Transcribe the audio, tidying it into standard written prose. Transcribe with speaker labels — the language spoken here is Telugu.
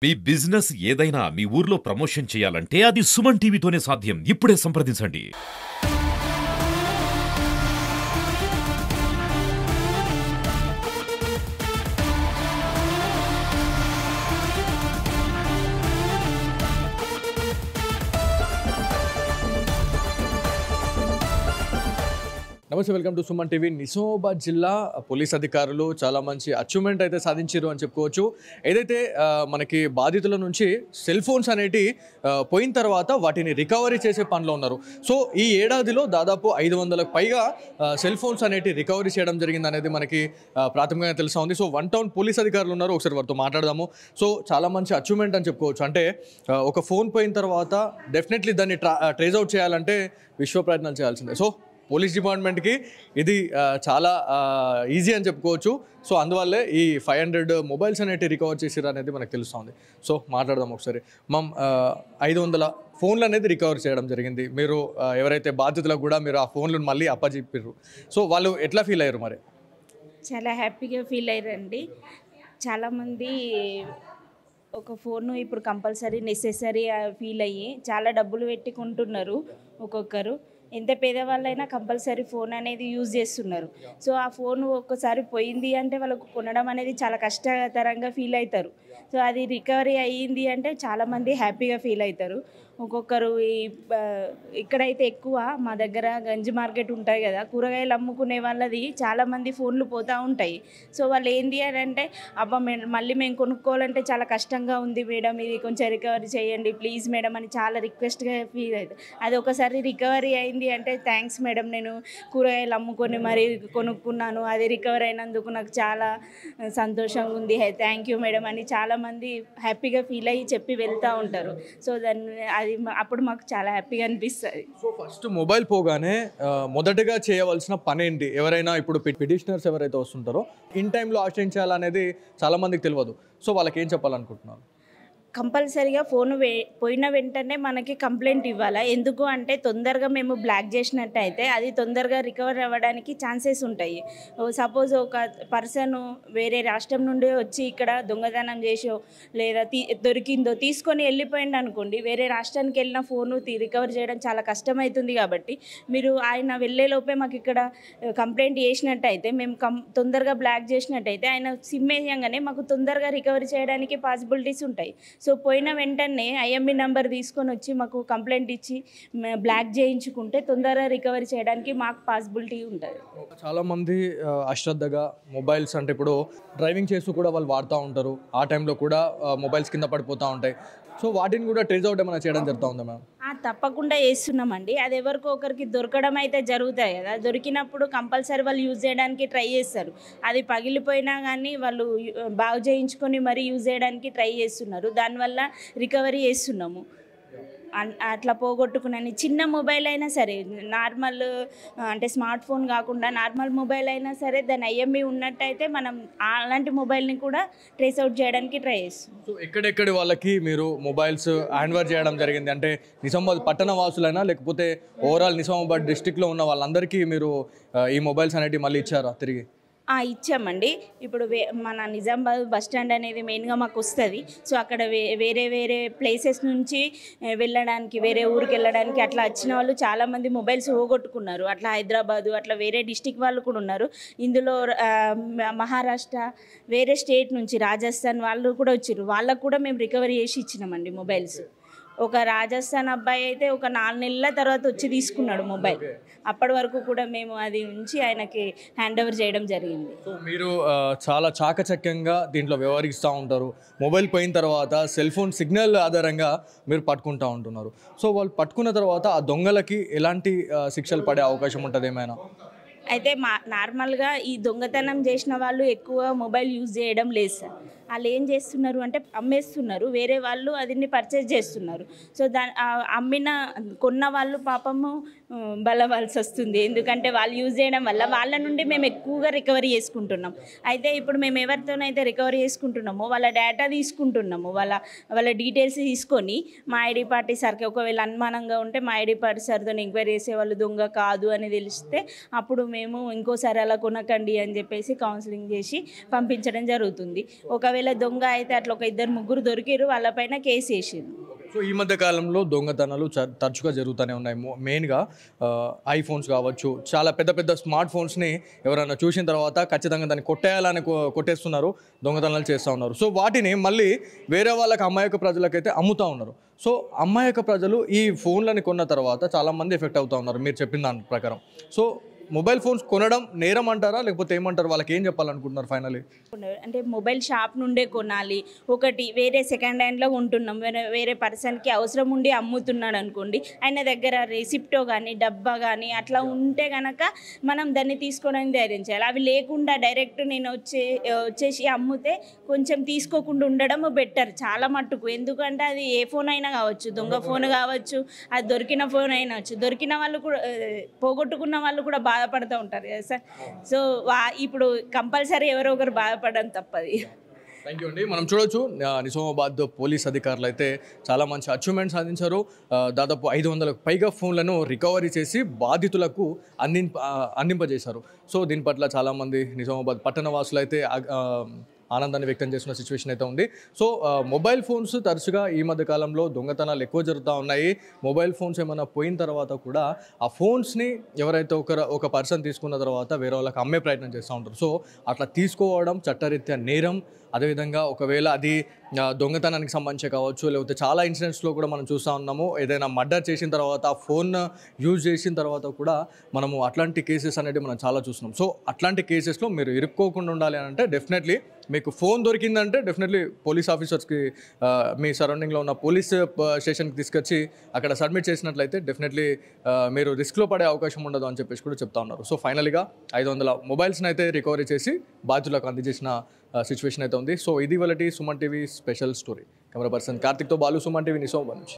Speaker 1: మీ బిజినెస్ ఏదైనా మీ ఊర్లో ప్రమోషన్ చేయాలంటే అది సుమన్ టీవీతోనే సాధ్యం. ఇప్పుడే సంప్రదించండి.
Speaker 2: నమస్తే, welcome to Suman TV. Nizamabad జిల్లా పోలీస్ అధికారులు చాలా మంచి అచీవ్మెంట్ అయితే సాధించారు అని చెప్పుకోవచ్చు. ఏదైతే మనకి బాధితుల నుంచి సెల్ ఫోన్స్ అనేటి పోయిన తర్వాత వాటిని రికవరీ చేసే పనిలో ఉన్నారు. సో ఈ ఏడాదిలో దాదాపు 500కు పైగా సెల్ ఫోన్స్ అనేటి రికవరీ చేయడం జరిగింది అనేది మనకి ప్రాథమికంగా తెలుసా ఉంది. సో వన్ టౌన్ పోలీస్ అధికారులు ఉన్నారు, ఒకసారి వారితో మాట్లాడదాము. సో చాలా మంచి అచీవ్మెంట్ అని చెప్పుకోవచ్చు. అంటే ఒక ఫోన్ పోయిన తర్వాత డెఫినెట్లీ దాన్ని ట్రేస్ అవుట్ చేయాలంటే విశ్వ ప్రయత్నాలు చేయాల్సిందే. సో పోలీస్ డిపార్ట్మెంట్కి ఇది చాలా ఈజీ అని చెప్పుకోవచ్చు. సో అందువల్లే ఈ 500 మొబైల్స్ అనేవి రికవర్ చేసిరు అనేది మనకు తెలుస్తుంది. సో మాట్లాడదాం ఒకసారి. 500 ఫోన్లు అనేది రికవర్ చేయడం జరిగింది. మీరు ఎవరైతే బాధితులకు కూడా మీరు ఆ ఫోన్లను మళ్ళీ అప్పచెప్పారు. సో వాళ్ళు ఎట్లా ఫీల్ అయ్యారు? మరి
Speaker 3: చాలా హ్యాపీగా ఫీల్ అయ్యారండి. చాలామంది ఒక ఫోను ఇప్పుడు కంపల్సరీ నెసెసరీ ఫీల్ అయ్యి చాలా డబ్బులు పెట్టి కొంటున్నారు. ఒక్కొక్కరు ఎంత పేదవాళ్ళైనా కంపల్సరీ ఫోన్ అనేది యూజ్ చేస్తున్నారు. సో ఆ ఫోన్ ఒక్కసారి పోయింది అంటే వాళ్ళకు కొనడం అనేది చాలా కష్టతరంగా ఫీల్ అవుతారు. సో అది రికవరీ అయ్యింది అంటే చాలామంది హ్యాపీగా ఫీల్ అవుతారు. ఒక్కొక్కరు ఇక్కడైతే ఎక్కువ మా దగ్గర గంజి మార్కెట్ ఉంటాయి కదా, కూరగాయలు అమ్ముకునే వాళ్ళది చాలామంది ఫోన్లు పోతూ ఉంటాయి. సో వాళ్ళు ఏంది అని అంటే, అబ్బా మళ్ళీ మేము కొనుక్కోవాలంటే చాలా కష్టంగా ఉంది మేడం, ఇది కొంచెం రికవరీ చేయండి ప్లీజ్ మేడం అని చాలా రిక్వెస్ట్గా ఫీల్ అవుతుంది. అది ఒకసారి రికవరీ అయింది అంటే, థ్యాంక్స్ మేడం, నేను కూరగాయలు అమ్ముకొని మరి కొనుక్కున్నాను, అది రికవర్ అయినందుకు నాకు చాలా సంతోషంగా ఉంది, థ్యాంక్ యూ మేడం అని చాలామంది హ్యాపీగా ఫీల్ అయ్యి చెప్పి వెళ్తూ ఉంటారు. సో అది అప్పుడు మాకు చాలా హ్యాపీగా అనిపిస్తుంది.
Speaker 2: సో ఫస్ట్ మొబైల్ పోగానే మొదటగా చేయవలసిన పని ఏంటి? ఎవరైనా ఇప్పుడు పిటిషనర్స్ ఎవరైతే వస్తుంటారో ఇన్ టైంలో ఆశ్రయించాలనేది చాలామందికి తెలియదు. సో వాళ్ళకి ఏం చెప్పాలనుకుంటున్నారు?
Speaker 3: కంపల్సరీగా ఫోన్ పోయిన వెంటనే మనకి కంప్లైంట్ ఇవ్వాలి. ఎందుకు అంటే తొందరగా మేము బ్లాక్ చేసినట్టయితే అది తొందరగా రికవర్ అవ్వడానికి ఛాన్సెస్ ఉంటాయి. సపోజ్ ఒక పర్సన్ వేరే రాష్ట్రం నుండి వచ్చి ఇక్కడ దొంగతనం చేసో లేదా దొరికిందో తీసుకొని వెళ్ళిపోయింది అనుకోండి, వేరే రాష్ట్రానికి వెళ్ళిన ఫోను రికవర్ చేయడం చాలా కష్టమవుతుంది. కాబట్టి మీరు ఆయన వెళ్ళేలోపే మాకు ఇక్కడ కంప్లైంట్ చేసినట్టయితే, మేము తొందరగా బ్లాక్ చేసినట్టయితే ఆయన సిమ్ వేయంగానే మాకు తొందరగా రికవరీ చేయడానికి పాసిబిలిటీస్ ఉంటాయి. సో పోయిన వెంటనే ఐఎంఈ నెంబర్ తీసుకొని వచ్చి మాకు కంప్లైంట్ ఇచ్చి బ్లాక్ చేయించుకుంటే తొందరగా రికవరీ చేయడానికి మాకు పాసిబిలిటీ ఉంటుంది.
Speaker 2: చాలామంది అశ్రద్ధగా మొబైల్స్ అంటే ఇప్పుడు డ్రైవింగ్ చేస్తూ కూడా వాళ్ళు వాడుతూ ఉంటారు. ఆ టైంలో కూడా మొబైల్స్ కింద పడిపోతూ ఉంటాయి. సో వాటిని కూడా ట్రేస్ అవుట్ ఏమైనా చేయడం జరుగుతూ ఉందా మ్యామ్?
Speaker 3: తప్పకుండా చేస్తున్నామండి. అది ఎవరికో ఒకరికి దొరకడం అయితే జరుగుతాయి కదా, దొరికినప్పుడు కంపల్సరీ వాళ్ళు యూజ్ చేయడానికి ట్రై చేస్తారు. అది పగిలిపోయినా కానీ వాళ్ళు బాగు చేయించుకొని మరీ యూజ్ చేయడానికి ట్రై చేస్తున్నారు. దానివల్ల రికవరీ చేస్తున్నాము. అట్లా పోగొట్టుకున్నాను. చిన్న మొబైల్ అయినా సరే, నార్మల్ అంటే స్మార్ట్ ఫోన్ కాకుండా నార్మల్ మొబైల్ అయినా సరే దాని ఐఎంఈ ఉన్నట్టయితే మనం అలాంటి మొబైల్ని కూడా ట్రేస్ అవుట్ చేయడానికి ట్రై చేస్తాం.
Speaker 2: సో ఎక్కడెక్కడి వాళ్ళకి మీరు మొబైల్స్ హ్యాండ్ ఓవర్ చేయడం జరిగింది? అంటే నిజామాబాద్ పట్టణ వాసులైనా లేకపోతే ఓవరాల్ నిజామాబాద్ డిస్టిక్లో ఉన్న వాళ్ళందరికీ మీరు ఈ మొబైల్స్ అనేవి మళ్ళీ ఇచ్చారా తిరిగి?
Speaker 3: ఇచ్చామండి. ఇప్పుడు మన నిజామాబాద్ బస్ స్టాండ్ అనేది మెయిన్గా మాకు వస్తుంది. సో అక్కడ వేరే వేరే ప్లేసెస్ నుంచి వెళ్ళడానికి, వేరే ఊరికి వెళ్ళడానికి అట్లా వచ్చిన వాళ్ళు చాలామంది మొబైల్స్ పోగొట్టుకున్నారు. అట్లా హైదరాబాదు అట్లా వేరే డిస్టిక్ వాళ్ళు కూడా ఉన్నారు. ఇందులో మహారాష్ట్ర, వేరే స్టేట్ నుంచి రాజస్థాన్ వాళ్ళు కూడా వచ్చారు. వాళ్ళకు కూడా మేము రికవరీ చేసి ఇచ్చినామండి మొబైల్స్. ఒక రాజస్థాన్ అబ్బాయి అయితే ఒక 4 నెలల తర్వాత వచ్చి తీసుకున్నాడు మొబైల్. అప్పటి వరకు కూడా మేము అది ఉంచి ఆయనకి హ్యాండ్ ఓవర్ చేయడం జరిగింది.
Speaker 2: సో మీరు చాలా చాకచక్యంగా దీంట్లో వ్యవహరిస్తూ ఉంటారు. మొబైల్ పోయిన తర్వాత సెల్ ఫోన్ సిగ్నల్ ఆధారంగా మీరు పట్టుకుంటూ ఉంటున్నారు. సో వాళ్ళు పట్టుకున్న తర్వాత ఆ దొంగలకి ఎలాంటి శిక్షలు పడే అవకాశం ఉంటుంది ఏమైనా?
Speaker 3: అయితే నార్మల్గా ఈ దొంగతనం చేసిన వాళ్ళు ఎక్కువ మొబైల్ యూజ్ చేయడం లేదు సార్. వాళ్ళు ఏం చేస్తున్నారు అంటే అమ్మేస్తున్నారు, వేరే వాళ్ళు అదిని పర్చేజ్ చేస్తున్నారు. సో కొన్న వాళ్ళు పాపము బలవాల్సి వస్తుంది. ఎందుకంటే వాళ్ళు యూజ్ చేయడం వల్ల వాళ్ళ నుండి మేము ఎక్కువగా రికవరీ చేసుకుంటున్నాం. అయితే ఇప్పుడు మేము ఎవరితోనైతే రికవరీ చేసుకుంటున్నామో వాళ్ళ డేటా తీసుకుంటున్నాము. వాళ్ళ డీటెయిల్స్ తీసుకొని మా ఐడి పార్టీ సార్కి ఒకవేళ అనుమానంగా ఉంటే మా ఐడి పార్టీ సార్తో ఎంక్వైరీ చేసే వాళ్ళు దొంగ కాదు అని తెలిస్తే అప్పుడు మేము ఇంకోసారి అలా కొనకండి అని చెప్పేసి కౌన్సిలింగ్ చేసి పంపించడం జరుగుతుంది. ఒకవేళ ఒకవేళ దొంగ అయితే అట్లా ఒక 2-3 దొరికిరు, వాళ్ళపైన కేసు వేసిండు.
Speaker 2: సో ఈ మధ్య కాలంలో దొంగతనాలు తరచుగా జరుగుతూనే ఉన్నాయి. మెయిన్గా ఐఫోన్స్ కావచ్చు, చాలా పెద్ద పెద్ద స్మార్ట్ ఫోన్స్ని ఎవరైనా చూసిన తర్వాత ఖచ్చితంగా దాన్ని కొట్టేయాలని కొట్టేస్తున్నారు, దొంగతనాలు చేస్తూ ఉన్నారు. సో వాటిని మళ్ళీ వేరే వాళ్ళకి, అమాయక ప్రజలకైతే అమ్ముతూ ఉన్నారు. సో అమాయక ప్రజలు ఈ ఫోన్లని కొన్న తర్వాత చాలామంది ఎఫెక్ట్ అవుతూ ఉన్నారు మీరు చెప్పిన దాని ప్రకారం. సో మొబైల్ ఫోన్స్ కొనడం నేరం అంటారా, లేకపోతే ఏమంటారు? వాళ్ళకి ఏం చెప్పాలనుకుంటున్నారు ఫైనలీ?
Speaker 3: అంటే మొబైల్ షాప్ నుండే కొనాలి. ఒకటి వేరే సెకండ్ హ్యాండ్లో ఉంటున్నాం, వేరే పర్సన్కి అవసరం ఉండి అమ్ముతున్నాడు అనుకోండి, ఆయన దగ్గర రెసిప్టో కానీ డబ్బా కానీ అట్లా ఉంటే కనుక మనం దాన్ని తీసుకోవడానికి ధైర్యం చేయాలి. అవి లేకుండా డైరెక్ట్ నేను వచ్చేసి అమ్మితే కొంచెం తీసుకోకుండా ఉండడం బెటర్ చాలా మట్టుకు. ఎందుకంటే అది ఏ ఫోన్ అయినా కావచ్చు, దొంగ ఫోన్ కావచ్చు, అది దొరికిన ఫోన్ అయినా కావచ్చు. దొరికిన వాళ్ళు కూడా, పోగొట్టుకున్న వాళ్ళు కూడా బాధపడుతూ ఉంటారు కదా సార్. సో ఇప్పుడు కంపల్సరీ ఎవరో ఒకరు బాధపడడం తప్పది.
Speaker 2: థ్యాంక్ యూ అండి. మనం చూడొచ్చు నిజామాబాద్ పోలీస్ అధికారులు అయితే చాలా మంచి అచీవ్మెంట్ సాధించారు. దాదాపు 500కు పైగా ఫోన్లను రికవరీ చేసి బాధితులకు అందింపజేశారు. సో దీని పట్ల చాలామంది నిజామాబాద్ పట్టణ వాసులు అయితే ఆనందాన్ని వ్యక్తం చేస్తున్న సిచ్యువేషన్ అయితే ఉంది. సో మొబైల్ ఫోన్స్ తరచుగా ఈ మధ్య కాలంలో దొంగతనాలు ఎక్కువ జరుగుతూ ఉన్నాయి. మొబైల్ ఫోన్స్ ఏమైనా పోయిన తర్వాత కూడా ఆ ఫోన్స్ని ఎవరైతే ఒక పర్సన్ తీసుకున్న తర్వాత వేరే వాళ్ళకి అమ్మే ప్రయత్నం చేస్తూ ఉంటారు. సో అట్లా తీసుకోవడం చట్టరీత్యా నేరం. అదేవిధంగా ఒకవేళ అది దొంగతనానికి సంబంధించి కావచ్చు, లేకపోతే చాలా ఇన్సిడెంట్స్లో కూడా మనం చూస్తూ ఉన్నాము, ఏదైనా మర్డర్ చేసిన తర్వాత ఆ ఫోన్ యూజ్ చేసిన తర్వాత కూడా మనము అట్లాంటి కేసెస్ అనేవి మనం చాలా చూస్తున్నాం. సో అట్లాంటి కేసెస్లో మీరు ఇరుక్కోకుండా ఉండాలి అని అంటే డెఫినెట్లీ మీకు ఫోన్ దొరికిందంటే డెఫినెట్లీ పోలీస్ ఆఫీసర్స్కి, మీ సరౌండింగ్లో ఉన్న పోలీస్ స్టేషన్కి తీసుకొచ్చి అక్కడ సబ్మిట్ చేసినట్లయితే డెఫినెట్లీ మీరు రిస్క్లో పడే అవకాశం ఉండదు అని చెప్పేసి కూడా చెప్తా ఉన్నారు. సో ఫైనల్గా 500 మొబైల్స్ని అయితే రికవరీ చేసి బాధ్యులకు అందజేసిన సిచ్యువేషన్ అయితే ఉంది. సో ఇది వాళ్ళ Suman TV special story. Camera person కార్తిక్తో బాలు, సుమన్ టీవీ నిజామాబాద్ నుంచి.